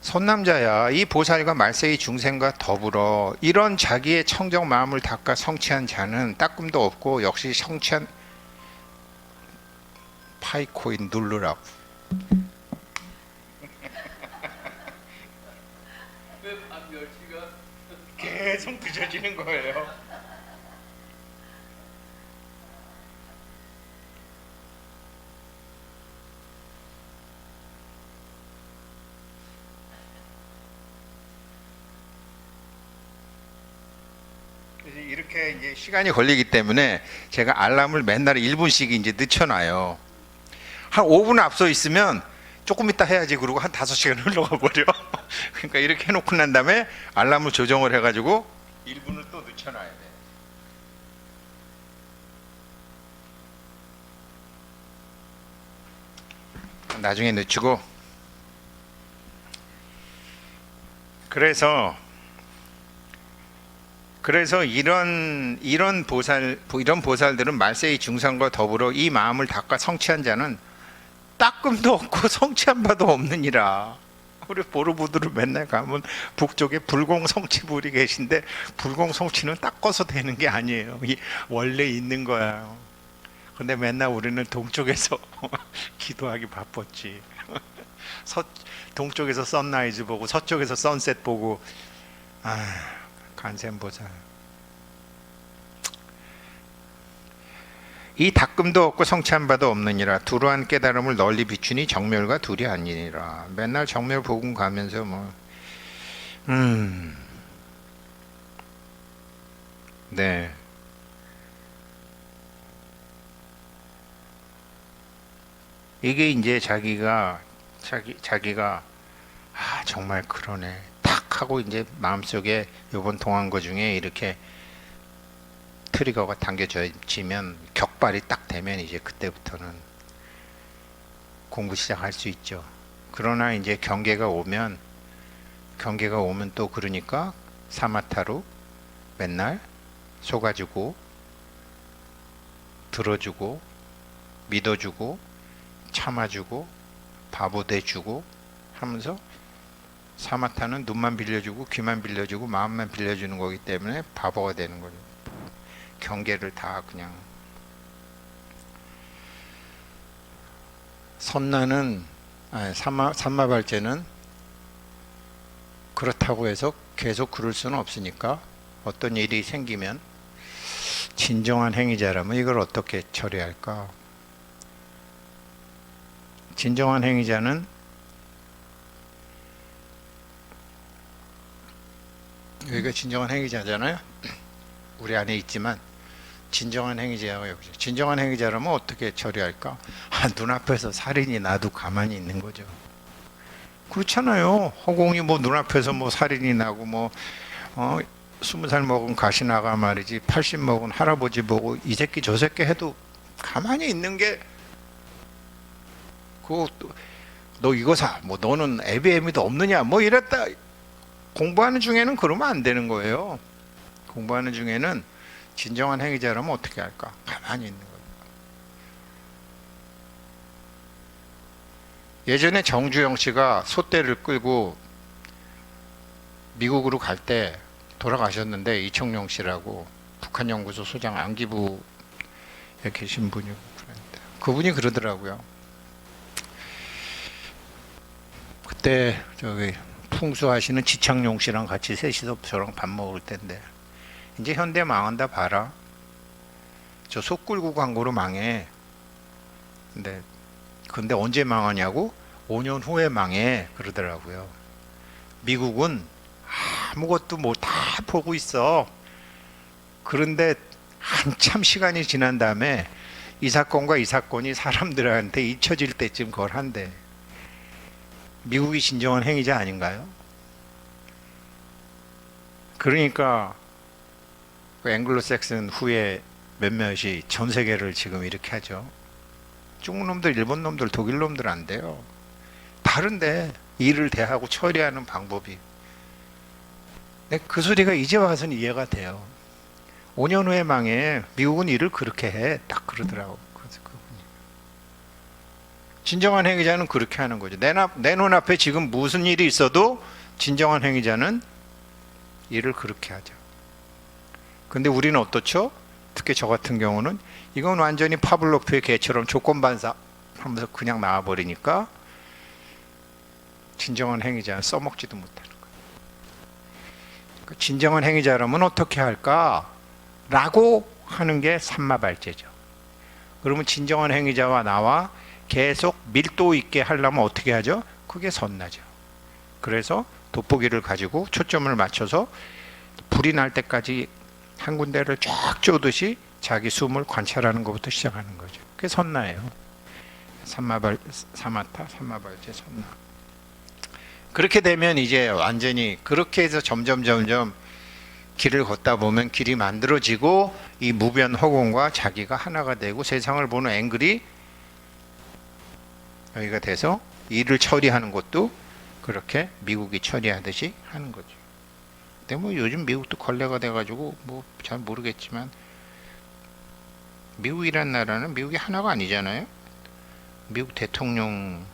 선남자야, 이 보살과 말세의 중생과 더불어 이런 자기의 청정 마음을 닦아 성취한 자는 따끔도 없고 역시 성취한 파이코인 누르라고. 왜밤 10시가 계속 늦어지는 거예요. 그래서 이렇게 이제 시간이 걸리기 때문에 제가 알람을 맨날 1분씩 이제 늦춰놔요. 한 5분 앞서 있으면 조금 이따 해야지 그러고 한 5시간 흘러가 버려. 그러니까 이렇게 해놓고 난 다음에 알람을 조정을 해가지고 1분을 또 늦춰놔야 돼. 나중에 늦추고. 그래서 이런 보살들은 말세의 중상과 더불어 이 마음을 닦아 성취한 자는 따끔도 없고 성취한 바도 없느니라. 우리 보르부드를 맨날 가면 북쪽에 불공성취불이 계신데, 불공성취는 닦아서 되는 게 아니에요. 원래 있는 거야. 근데 맨날 우리는 동쪽에서 기도하기 바빴지. 동쪽에서 선라이즈 보고 서쪽에서 선셋 보고. 간센보살. 이 닦음도 없고 성취한 바도 없느니라. 두루한 깨달음을 널리 비추니 정멸과 둘이 아니니라. 맨날 정멸 복음 가면서 네. 이게 이제 자기가 정말 그러네 탁 하고 이제 마음속에 요번 동한 거 중에 이렇게 트리거가 당겨지면, 격발이 딱 되면 이제 그때부터는 공부 시작할 수 있죠. 그러나 이제 경계가 오면 또 그러니까 사마타로 맨날 속아주고 들어주고 믿어주고 참아주고 바보 돼주고 하면서, 사마타는 눈만 빌려주고 귀만 빌려주고 마음만 빌려주는 거기 때문에 바보가 되는 거죠. 경계를 다 그냥. 선나는 삼마발제는 그렇다고 해서 계속 그럴 수는 없으니까 어떤 일이 생기면 진정한 행위자라면 이걸 어떻게 처리할까? 진정한 행위자는 여기가 진정한 행위자잖아요. 우리 안에 있지만 진정한 행위자가 여기죠. 진정한 행위자라면 어떻게 처리할까? 눈앞에서 살인이 나도 가만히 있는 거죠. 그렇잖아요. 허공이 눈앞에서 살인이 나고 20살 먹은 가시나가 말이지 80 먹은 할아버지 보고 이 새끼 저 새끼 해도 가만히 있는 게, 너 이거 사, 너는 애비애미도 없느냐, 이랬다. 공부하는 중에는 그러면 안 되는 거예요. 공부하는 중에는 진정한 행위자라면 어떻게 할까? 가만히 있는 거예요. 예전에 정주영 씨가 소떼를 끌고 미국으로 갈 때 돌아가셨는데, 이청용 씨라고 북한연구소 소장 안기부에 계신 분이고, 그분이 그러더라고요. 그때 풍수하시는 지창용 씨랑 같이 셋이서 저랑 밥 먹을 텐데, 이제 현대 망한다 봐라. 저 소 끌고 광고로 망해. 근데 언제 망하냐고? 5년 후에 망해 그러더라고요. 미국은 아무것도 다 보고 있어. 그런데 한참 시간이 지난 다음에 이 사건과 이 사건이 사람들한테 잊혀질 때쯤 그걸 한대. 미국이 진정한 행위자 아닌가요? 그러니까 앵글로색슨 후에 몇몇이 전 세계를 지금 이렇게 하죠. 중국 놈들, 일본 놈들, 독일 놈들 안 돼요. 다른데 일을 대하고 처리하는 방법이. 그 소리가 이제 와서는 이해가 돼요. 5년 후에 망해. 미국은 일을 그렇게 해. 딱 그러더라고. 그래서 그분이. 진정한 행위자는 그렇게 하는 거죠. 내 눈앞에 지금 무슨 일이 있어도 진정한 행위자는 일을 그렇게 하죠. 근데 우리는 어떻죠? 특히 저 같은 경우는 이건 완전히 파블로프의 개처럼 조건반사 하면서 그냥 나와버리니까 진정한 행위자는 써먹지도 못하는 거예요. 그 진정한 행위자라면 어떻게 할까? 라고 하는 게 삼마발제죠. 그러면 진정한 행위자와 나와 계속 밀도 있게 하려면 어떻게 하죠? 그게 선나죠. 그래서 돋보기를 가지고 초점을 맞춰서 불이 날 때까지 한 군데를 쫙 쪼듯이 자기 숨을 관찰하는 것부터 시작하는 거죠. 그게 선나예요. 사마타, 삼마발제, 선나. 그렇게 되면 이제 완전히 그렇게 해서 점점 길을 걷다 보면 길이 만들어지고 이 무변 허공과 자기가 하나가 되고 세상을 보는 앵글이 여기가 돼서 일을 처리하는 것도 그렇게 미국이 처리하듯이 하는 거죠. 근데 뭐 요즘 미국도 걸레가 돼가지고 뭐 잘 모르겠지만 미국이란 나라는 미국이 하나가 아니잖아요. 미국 대통령이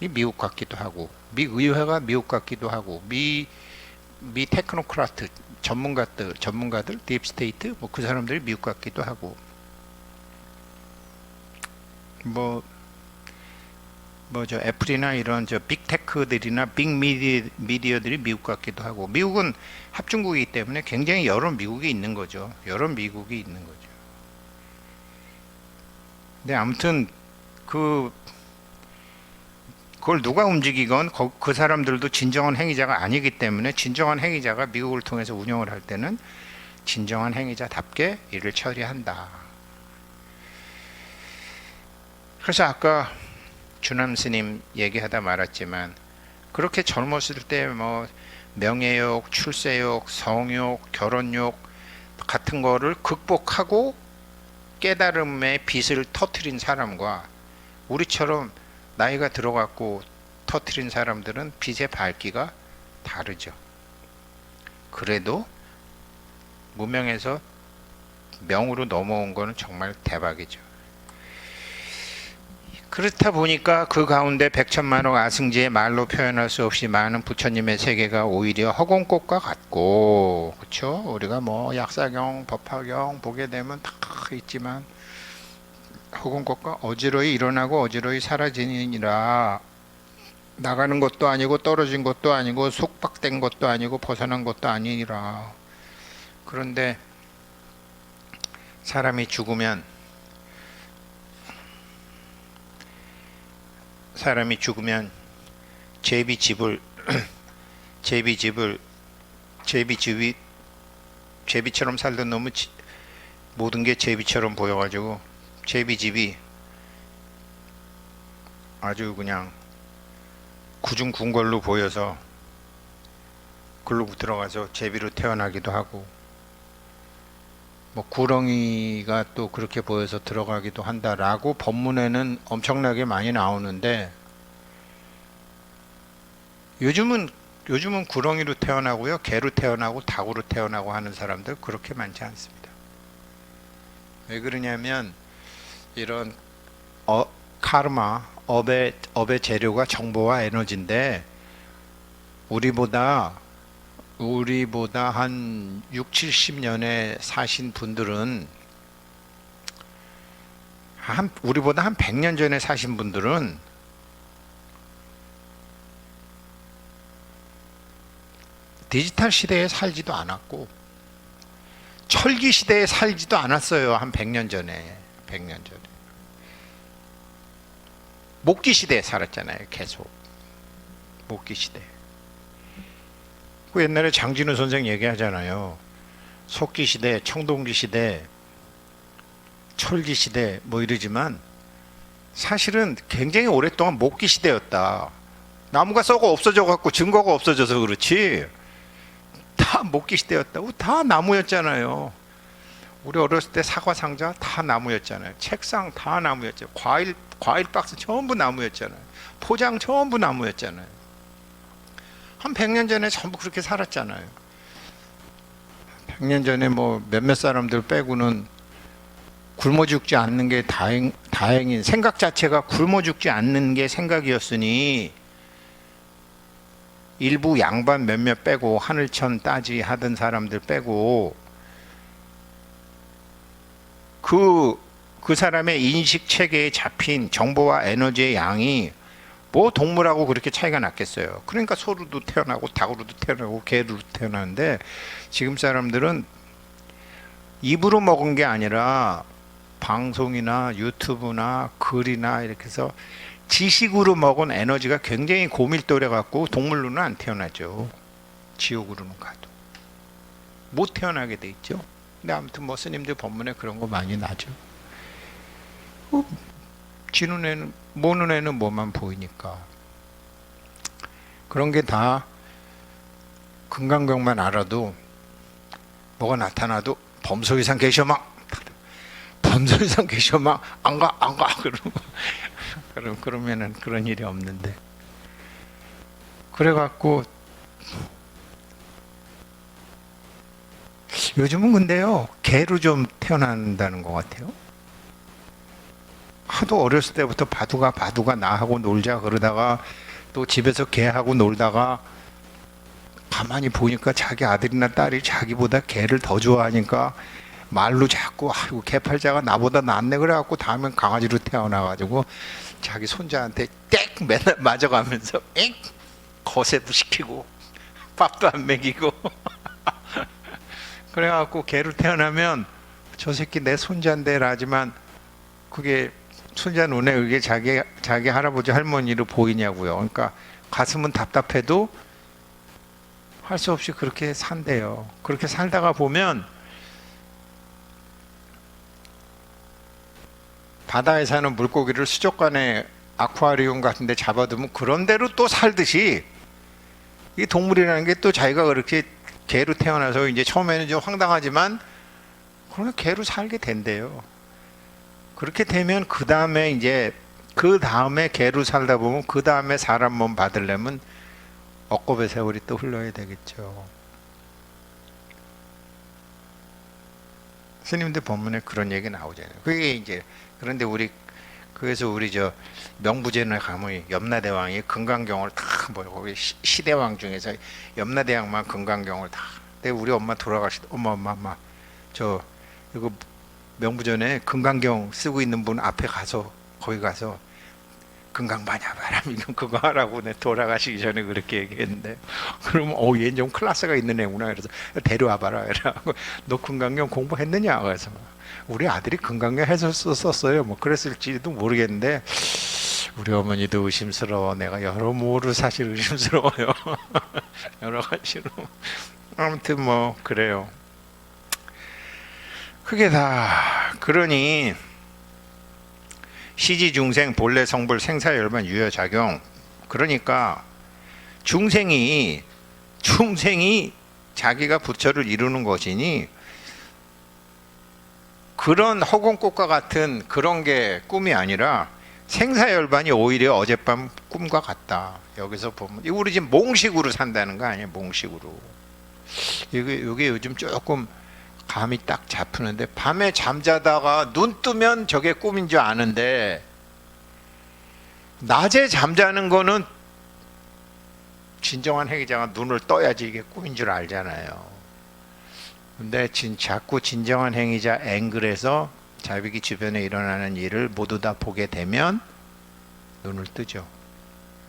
미국 같기도 하고 미 의회가 미국 같기도 하고 미 테크노크라트 전문가들 딥스테이트 뭐 그 사람들이 미국 같기도 하고 뭐저 애플이나 이런 저 빅테크들이나 빅미디어들이 미국 같기도 하고 미국은 합중국이기 때문에 굉장히 여러 미국이 있는 거죠. 여러 미국이 있는 거죠. 근데 아무튼 그걸 누가 움직이건 그 사람들도 진정한 행위자가 아니기 때문에 진정한 행위자가 미국을 통해서 운영을 할 때는 진정한 행위자답게 일을 처리한다. 그래서 아까 주남 스님 얘기하다 말았지만 그렇게 젊었을 때 뭐 명예욕, 출세욕, 성욕, 결혼욕 같은 거를 극복하고 깨달음의 빛을 터트린 사람과 우리처럼 나이가 들어갔고 터트린 사람들은 빛의 밝기가 다르죠. 그래도 무명에서 명으로 넘어온 거는 정말 대박이죠. 그렇다 보니까 그 가운데 백천만억 아승지의 말로 표현할 수 없이 많은 부처님의 세계가 오히려 허공꽃과 같고, 그렇죠? 우리가 뭐 약사경, 법화경 보게 되면 다 있지만 허공꽃과 어지러이 일어나고 어지러이 사라지니라. 나가는 것도 아니고 떨어진 것도 아니고 속박된 것도 아니고 벗어난 것도 아니니라. 그런데 사람이 죽으면 제비집을 제비처럼 살던 놈은 모든 게 제비처럼 보여가지고 제비집이 아주 그냥 구중군 걸로 보여서 글로 들어가서 제비로 태어나기도 하고 뭐 구렁이가 또 그렇게 보여서 들어가기도 한다라고 법문에는 엄청나게 많이 나오는데 요즘은 구렁이로 태어나고요, 개로 태어나고 닭으로 태어나고 하는 사람들 그렇게 많지 않습니다. 왜 그러냐면 이런 카르마, 업의 재료가 정보와 에너지인데 우리보다 한 6, 70년에 사신 분들은 우리보다 한 100년 전에 사신 분들은 디지털 시대에 살지도 않았고 철기 시대에 살지도 않았어요. 한 100년 전에. 목기 시대에 살았잖아요. 계속 목기 시대. 그 옛날에 장진우 선생 얘기하잖아요. 석기 시대, 청동기 시대, 철기 시대 뭐 이러지만 사실은 굉장히 오랫동안 목기 시대였다. 나무가 썩어 없어져 갖고 증거가 없어져서 그렇지 다 목기 시대였다고. 다 나무였잖아요. 우리 어렸을 때 사과 상자 다 나무였잖아요. 책상 다 나무였죠. 과일 박스 전부 나무였잖아요. 포장 전부 나무였잖아요. 한 100년 전에 전부 그렇게 살았잖아요. 100년 전에 뭐 몇몇 사람들 빼고는 굶어 죽지 않는 게 다행인 생각 자체가 굶어 죽지 않는 게 생각이었으니 일부 양반 몇몇 빼고 하늘천 따지 하던 사람들 빼고 그 사람의 인식 체계에 잡힌 정보와 에너지의 양이 뭐 동물하고 그렇게 차이가 났겠어요. 그러니까 소로도 태어나고 닭으로도 태어나고 개로도 태어나는데 지금 사람들은 입으로 먹은 게 아니라 방송이나 유튜브나 글이나 이렇게 해서 지식으로 먹은 에너지가 굉장히 고밀도래 갖고 동물로는 안 태어나죠. 지옥으로는 가도 못 태어나게 돼 있죠. 근데 아무튼 뭐 스님들 법문에 그런 거 많이 나죠. 지 눈에는 모 눈에는 뭐만 보이니까 그런 게 다 금강경만 알아도 뭐가 나타나도 범소 이상 계셔마 범소 이상 계셔마 안가 그러면은 그런 일이 없는데 그래갖고 요즘은 근데요 개로 좀 태어난다는 것 같아요. 하도 어렸을 때부터 바두가 나하고 놀자 그러다가 또 집에서 개하고 놀다가 가만히 보니까 자기 아들이나 딸이 자기보다 개를 더 좋아하니까 말로 자꾸 아이고 개팔자가 나보다 낫네 그래갖고 다음엔 강아지로 태어나가지고 자기 손자한테 땡 맨날 맞아가면서 엥 거세도 시키고 밥도 안 먹이고 그래갖고 개로 태어나면 저 새끼 내 손자인데 라지만 그게 손자 눈에 그게 자기 할아버지 할머니로 보이냐고요. 그러니까 가슴은 답답해도 할 수 없이 그렇게 산대요. 그렇게 살다가 보면 바다에 사는 물고기를 수족관에 아쿠아리움 같은 데 잡아두면 그런 대로 또 살듯이 이 동물이라는 게 또 자기가 그렇게 개로 태어나서 이제 처음에는 좀 황당하지만 그러면 개로 살게 된대요. 그렇게 되면 그 다음에 개로 살다 보면 그 다음에 사람 몸 받으려면 억겁의 세월이 또 흘러야 되겠죠. 스님들 법문에 그런 얘기 나오잖아요. 그게 이제 그런데 그래서 우리 저 명부제나 가면 염라대왕이 금강경을 다 뭐 거기 시대왕 중에서 염라대왕만 금강경을 다. 근데 우리 엄마 엄마 저 이거 명부전에 금강경 쓰고 있는 분 앞에 가서 거기 가서 금강반야바람 이건 그거 하라고 내 돌아가시기 전에 그렇게 얘기했는데 그러면 얘는 좀 클래스가 있는 애구나 그래서 데려와봐라 이러고 너 금강경 공부했느냐 그래서 우리 아들이 금강경 해서 썼어요 뭐 그랬을지도 모르겠는데 우리 어머니도 의심스러워 내가 여러모로 사실 의심스러워요 여러 가지로 아무튼 뭐 그래요. 그게 다 그러니 시지중생 본래 성불 생사열반 유효작용 그러니까 중생이 자기가 부처를 이루는 것이니 그런 허공꽃과 같은 그런 게 꿈이 아니라 생사열반이 오히려 어젯밤 꿈과 같다. 여기서 보면 우리 지금 몽식으로 산다는 거 아니에요. 몽식으로 이게 요즘 조금 감이 딱 잡히는데 밤에 잠자다가 눈 뜨면 저게 꿈인 줄 아는데 낮에 잠자는 거는 진정한 행위자가 눈을 떠야지 이게 꿈인 줄 알잖아요. 근데 자꾸 진정한 행위자 앵글에서 자비기 주변에 일어나는 일을 모두 다 보게 되면 눈을 뜨죠.